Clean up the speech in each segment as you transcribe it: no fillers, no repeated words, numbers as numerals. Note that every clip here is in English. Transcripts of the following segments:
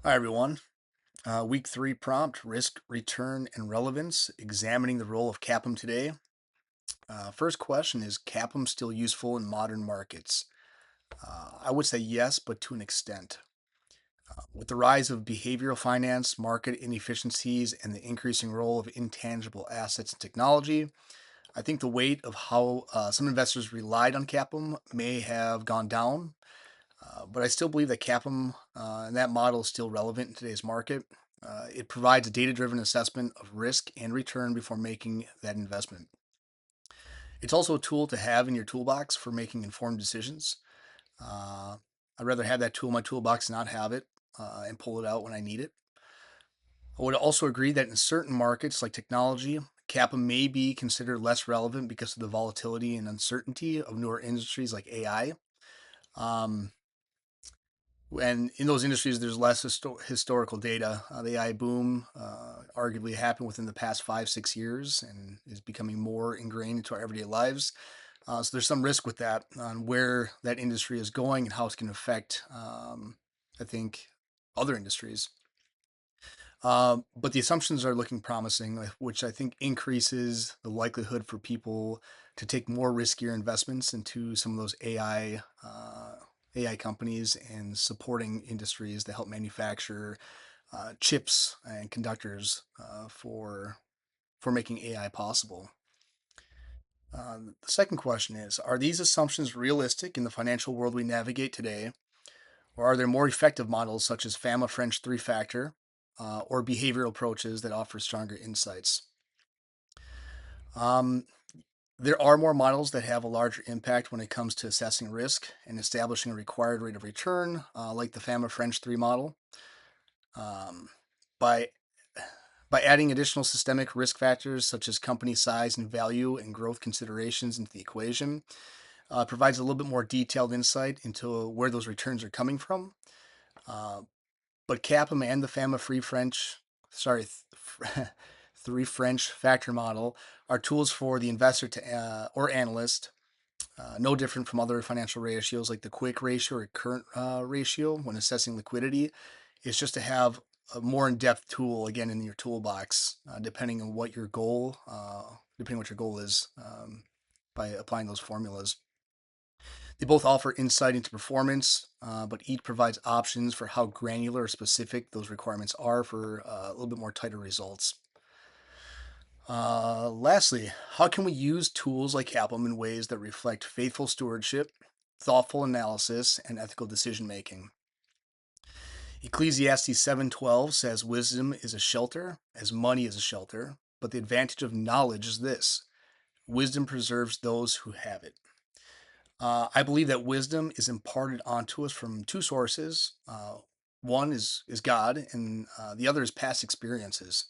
Hi, everyone. Week three prompt risk, return, and relevance, examining the role of CAPM today. First question is CAPM still useful in modern markets? I would say yes, but to an extent. With the rise of behavioral finance, market inefficiencies, and the increasing role of intangible assets and technology, I think the weight of how some investors relied on CAPM may have gone down. But I still believe that CAPM and that model is still relevant in today's market. It provides a data driven assessment of risk and return before making that investment. It's also a tool to have in your toolbox for making informed decisions. Uh, I'd rather have that tool in my toolbox and not have it and pull it out when I need it. I would also agree that in certain markets like technology, CAPM may be considered less relevant because of the volatility and uncertainty of newer industries like AI. Um, And in those industries, there's less historical data. The AI boom arguably happened within the past 5, 6 years and is becoming more ingrained into our everyday lives. So there's some risk with that on where that industry is going and how it's going to affect, I think, other industries. But the assumptions are looking promising, which I think increases the likelihood for people to take more riskier investments into some of those AI companies and supporting industries that help manufacture chips and conductors for making AI possible. The second question is: are these assumptions realistic in the financial world we navigate today, or are there more effective models such as Fama French three factor or behavioral approaches that offer stronger insights? Um, there are more models that have a larger impact when it comes to assessing risk and establishing a required rate of return, like the Fama French 3 model. Um, by by adding additional systemic risk factors such as company size and value and growth considerations into the equation, provides a little bit more detailed insight into where those returns are coming from. Uh, but CAPM and the FAMA Free French, sorry, Three French Factor Model are tools for the investor to or analyst, no different from other financial ratios like the quick ratio or current ratio when assessing liquidity. It's just to have a more in-depth tool again in your toolbox, depending on what your goal, depending on what your goal is, by applying those formulas. They both offer insight into performance, but each provides options for how granular or specific those requirements are for a little bit more tighter results. Lastly, how can we use tools like Appleman in ways that reflect faithful stewardship, thoughtful analysis, and ethical decision making? Ecclesiastes 7:12 says wisdom is a shelter as money is a shelter, but the advantage of knowledge is this: wisdom preserves those who have it. I believe that wisdom is imparted onto us from two sources. One is God, and the other is past experiences.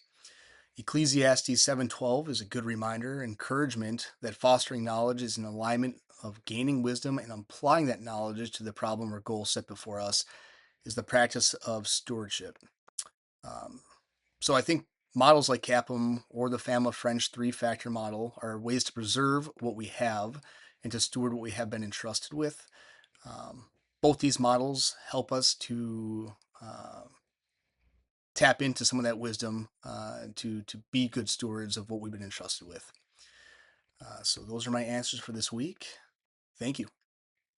Ecclesiastes 7:12 is a good reminder, encouragement that fostering knowledge is an alignment of gaining wisdom and applying that knowledge to the problem or goal set before us is the practice of stewardship. Um, so I think models like CAPM or the FAMA French three factor model are ways to preserve what we have and to steward what we have been entrusted with. Um, Both these models help us to tap into some of that wisdom to be good stewards of what we've been entrusted with. So those are my answers for this week. Thank you.